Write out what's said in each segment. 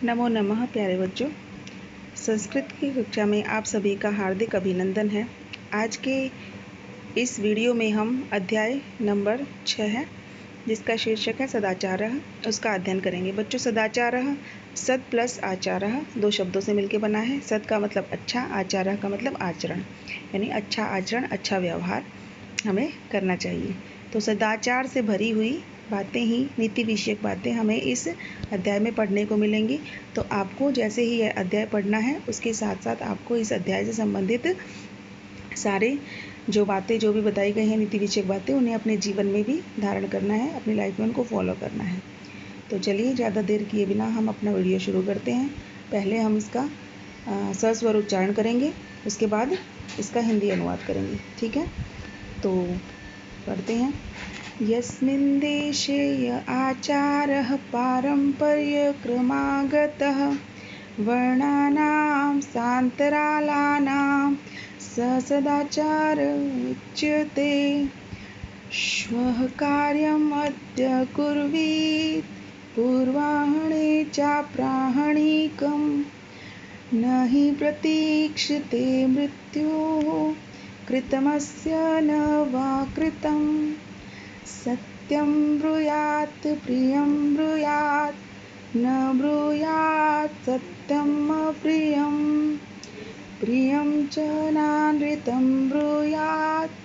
नमो नमः प्यारे बच्चों। संस्कृत की कक्षा में आप सभी का हार्दिक अभिनंदन है। आज के इस वीडियो में हम अध्याय नंबर 6 है, जिसका शीर्षक है सदाचारः, उसका अध्ययन करेंगे। बच्चों, सदाचारः सद प्लस आचारः दो शब्दों से मिलकर बना है। सद का मतलब अच्छा, आचारः का मतलब आचरण, यानी अच्छा आचरण, अच्छा व्यवहार हमें करना चाहिए। तो सदाचार से भरी हुई बातें ही, नीति विषयक बातें हमें इस अध्याय में पढ़ने को मिलेंगी। तो आपको जैसे ही यह अध्याय पढ़ना है, उसके साथ साथ आपको इस अध्याय से संबंधित सारे जो बातें जो भी बताई गई हैं, नीति विषयक बातें, उन्हें अपने जीवन में भी धारण करना है, अपनी लाइफ में उनको फॉलो करना है। तो चलिए ज़्यादा देर किए बिना हम अपना वीडियो शुरू करते हैं। पहले हम इसका सस्वर उच्चारण करेंगे, उसके बाद इसका हिंदी अनुवाद करेंगे। ठीक है, तो पढ़ते हैं। यस्मिन् देशे य आचारः पारम्पर्यक्रमागतः वर्णानां सान्तरालानां स सदाचार उच्यते। श्वः कार्यम् अद्य कुर्वीत् पूर्वाह्णे चाप्राह्णिकम् न हि प्रतीक्षते मृत्युः कृतमस्य न वा कृतम्। सत्यं ब्रूयात् प्रियं ब्रूयात् न ब्रूयात् सत्यम् अप्रियम्। प्रियं च नानृतं ब्रूयात्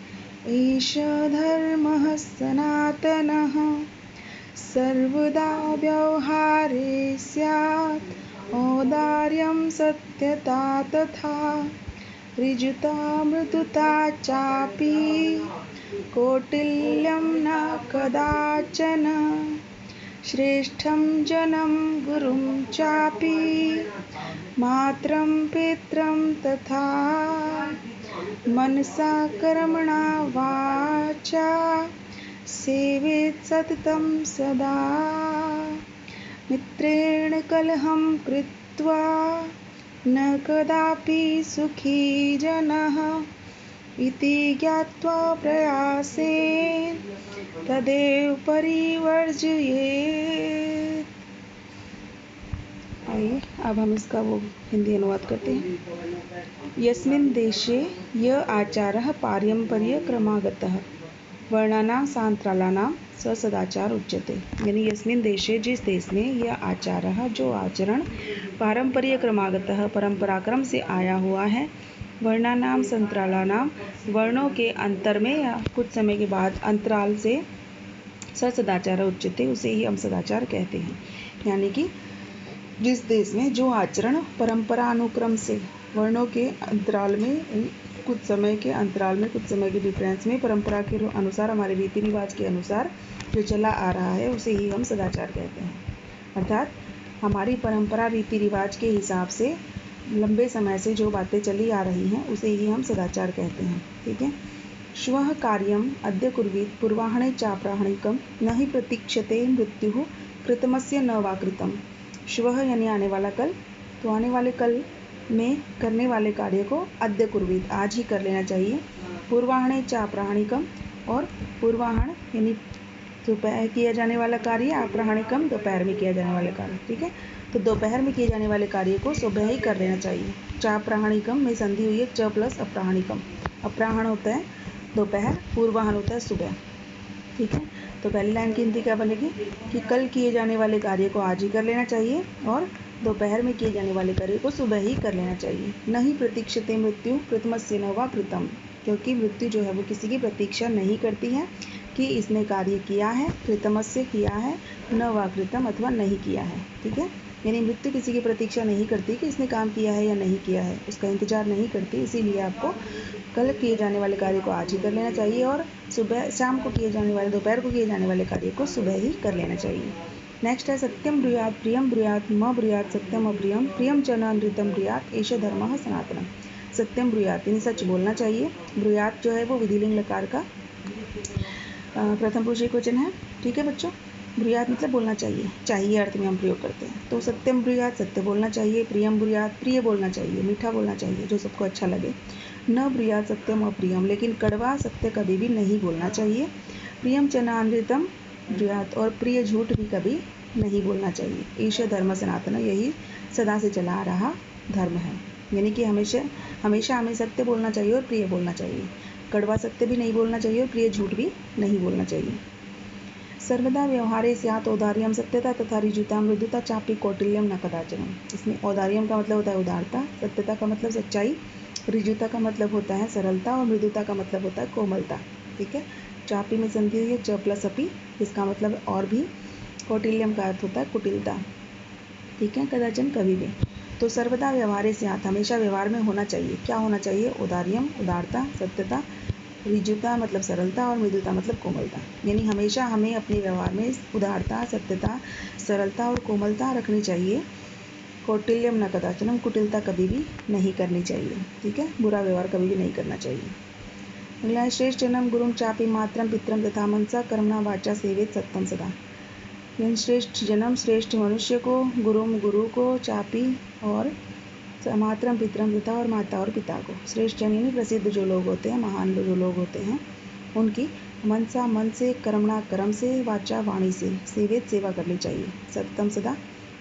एष धर्मः सनातनः। सर्वदा व्यवहारे स्यात् औदार्यं सत्यता तथा ऋजुता मृदुता चापि कौटिल्यं न कदाचन। श्रेष्ठं जनं गुरुं चापि मातरं पितरं तथा मनसा कर्मणा वाचा सेवेत् सततं सदा। मित्रेण कलहं कृत्वा न कदापि सुखी जनः इति ज्ञात्वा प्रयासेन तदेव परिवर्जयेत्। आइए अब हम इसका हिंदी अनुवाद करते हैं। यस्मिन् देशे य आचारः पारम्पर्यक्रमागतः वर्णानां सान्तरालानां स सदाचार उच्यते। यानी यस्मिन् देशे, जिस देश में, यह आचारः जो आचरण पारम्पर्यक्रमागतः परंपराक्रम से आया हुआ है, वर्णानाम संतरालानाम वर्णों के अंतर में या कुछ समय के बाद अंतराल से स सदाचार उच्यते, उसे ही हम सदाचार कहते हैं। यानी कि जिस देश में जो आचरण परंपरा अनुक्रम से वर्णों के अंतराल में, कुछ समय के अंतराल में, कुछ समय के डिफरेंस में, परंपरा के अनुसार, हमारे रीति रिवाज के अनुसार जो चला आ रहा है, उसे ही हम सदाचार कहते हैं। अर्थात हमारी परंपरा रीति रिवाज के हिसाब से लंबे समय से जो बातें चली आ रही हैं, उसे ही हम सदाचार कहते हैं। ठीक है। श्वः कार्यम अद्य कुर्वीत् पूर्वाह्णे चाप्राह्णिकम् न हि प्रतीक्षते मृत्युः कृतमस्य न वा कृतम्। श्वः यानी आने वाला कल, तो आने वाले कल में करने वाले कार्य को अद्य कुर्वीत् आज ही कर लेना चाहिए। पूर्वाह्णे चाप्राह्णिकम्, और पूर्वाह्न यानी दोपहर किया जाने वाला कार्य, अपराह्णिकम दोपहर में किया जाने वाला कार्य। ठीक है, तो दोपहर में किए जाने वाले कार्य को सुबह ही कर लेना चाहिए। चाप्राह्णिकम में संधि हुई है च प्लस अपराह्णिकम। अपराह्न होता है दोपहर, पूर्वाह्न होता है सुबह। ठीक है, तो पहली लाइन की हिंदी क्या बनेगी कि कल किए जाने वाले कार्य को आज ही कर लेना चाहिए और दोपहर में किए जाने वाले कार्य को सुबह ही कर लेना चाहिए। न ही प्रतीक्षते मृत्यु कृतमस्य न वा कृतम, क्योंकि मृत्यु जो है वो किसी की प्रतीक्षा नहीं करती है कि इसने कार्य किया है, कृतमस्य किया है, न वा कृतम अथवा नहीं किया है। ठीक है, यानी मृत्यु किसी की प्रतीक्षा नहीं करती कि इसने काम किया है या नहीं किया है, उसका इंतजार नहीं करती। इसीलिए आपको कल किए जाने वाले कार्य को आज ही कर लेना चाहिए और सुबह शाम को किए जाने वाले, दोपहर को किए जाने वाले कार्य को सुबह ही कर लेना चाहिए। नेक्स्ट है सत्यम ब्रूयात् प्रियम ब्रूयात् म ब्रूयात् सत्यम अप्रियम प्रियम च न नृतम ब्रूयात् एष धर्मः सनातनः। सत्यम ब्रूयात् यानी सच बोलना चाहिए। ब्रूयात् जो है वो विधिलिंग लकार का प्रथम पुरुष एकवचन है। ठीक है बच्चों, ब्रूयात् मतलब बोलना चाहिए, चाहिए अर्थ में हम प्रयोग करते हैं। तो सत्यम ब्रूयात् सत्य बोलना चाहिए, प्रियम ब्रूयात् प्रिय बोलना चाहिए, मीठा बोलना चाहिए जो सबको अच्छा लगे। न ब्रूयात् सत्यम अप्रियम, लेकिन कड़वा सत्य कभी भी नहीं बोलना चाहिए। प्रियम च नानृतम ब्रूयात्, और प्रिय झूठ भी कभी नहीं बोलना चाहिए। ईश धर्म सनातन, यही सदा से चला आ रहा धर्म है। यानी कि हमेशा हमेशा हमें सत्य बोलना चाहिए और प्रिय बोलना चाहिए। कड़वा सत्य भी नहीं बोलना चाहिए और प्रिय झूठ भी नहीं बोलना चाहिए। सर्वदा व्यवहारे स्यात् औदार्यम सत्यता तथा ऋजुता मृदुता चापि कौटिल्यम न कदाचनम। इसमें औदार्यम का मतलब होता है उदारता, सत्यता का मतलब सच्चाई, ऋजुता का मतलब होता है सरलता और मृदुता का मतलब होता है कोमलता। ठीक है। चापी में संधि हुई है च प्लस अपी, इसका मतलब और भी। कौटिल्यम का अर्थ होता है कुटिलता। ठीक है। कदाचन कभी भी। तो सर्वदा व्यवहारे स्यात्, हमेशा व्यवहार में होना चाहिए। क्या होना चाहिए? औदार्यम उदारता, सत्यता, ऋजुता मतलब सरलता और मृदुता मतलब कोमलता। यानी हमेशा हमें अपने व्यवहार में उदारता, सत्यता, सरलता और कोमलता रखनी चाहिए। कौटिल्यम न कदाचनम, कुटिलता कभी भी नहीं करनी चाहिए। ठीक है। बुरा व्यवहार कभी भी नहीं करना चाहिए। अगला है श्रेष्ठ जन्म गुरुम चापी मात्रम पित्रम तथा मनसा कर्मणा वाचा सेवेत सत्यम सदा। यानी श्रेष्ठ जन्म, श्रेष्ठ मनुष्य को, गुरुम गुरु को, चापी और मातरम पितरम तथा और माता और पिता को। श्रेष्ठ जन यानी प्रसिद्ध जो लोग होते हैं, महान जो लोग होते हैं, उनकी मनसा मन से, कर्मणा कर्म से, वाचा वाणी से, सेवेत सेवा करनी चाहिए। सत्यम सदा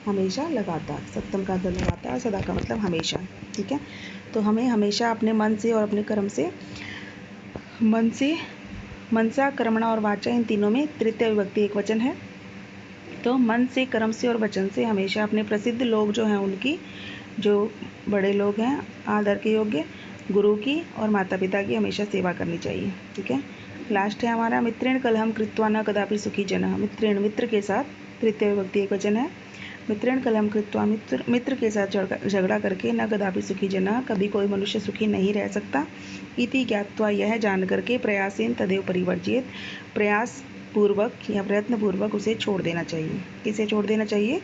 हमेशा लगातार। सत्यम का मतलब लगातार, सदा का मतलब हमेशा। ठीक है। तो हमें हमेशा अपने मन से और अपने कर्म से, मनसा कर्मणा और वाचा, इन तीनों में तृतीय विभक्ति एक वचन है। तो मन से, कर्म से और वचन से हमेशा अपने प्रसिद्ध लोग जो हैं उनकी, जो बड़े लोग हैं आदर के योग्य, गुरु की और माता पिता की हमेशा सेवा करनी चाहिए। ठीक है। लास्ट है हमारा मित्रेण कलहम कृत्वा न कदापि सुखी जनः। मित्रेण मित्र के साथ, तृतीय विभक्ति एक वचन है। मित्रेण कलहम कृत्वा मित्र के साथ झगड़ा करके न कदापि सुखी जनः, कभी कोई मनुष्य सुखी नहीं रह सकता। इति ज्ञात्वा, यह जान करके, प्रयासेन तदेव परिवर्जित, प्रयास पूर्वक या प्रयत्न पूर्वक उसे छोड़ देना चाहिए। किसे छोड़ देना चाहिए?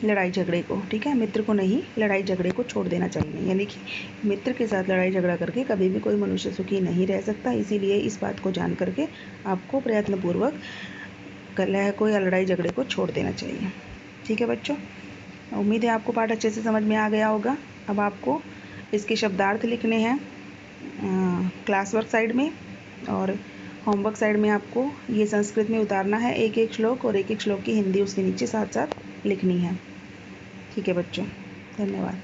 लड़ाई झगड़े को। ठीक है। मित्र को नहीं, लड़ाई झगड़े को छोड़ देना चाहिए। यानी कि मित्र के साथ लड़ाई झगड़ा करके कभी भी कोई मनुष्य सुखी नहीं रह सकता। इसीलिए इस बात को जान करके आपको प्रयत्नपूर्वक कलह को या लड़ाई झगड़े को छोड़ देना चाहिए। ठीक है बच्चों, उम्मीद है आपको पाठ अच्छे से समझ में आ गया होगा। अब आपको इसके शब्दार्थ लिखने हैं क्लास वर्क साइड में, और होमवर्क साइड में आपको ये संस्कृत में उतारना है एक एक श्लोक, और एक एक श्लोक की हिंदी उसके नीचे साथ साथ लिखनी है। ठीक है बच्चों, धन्यवाद।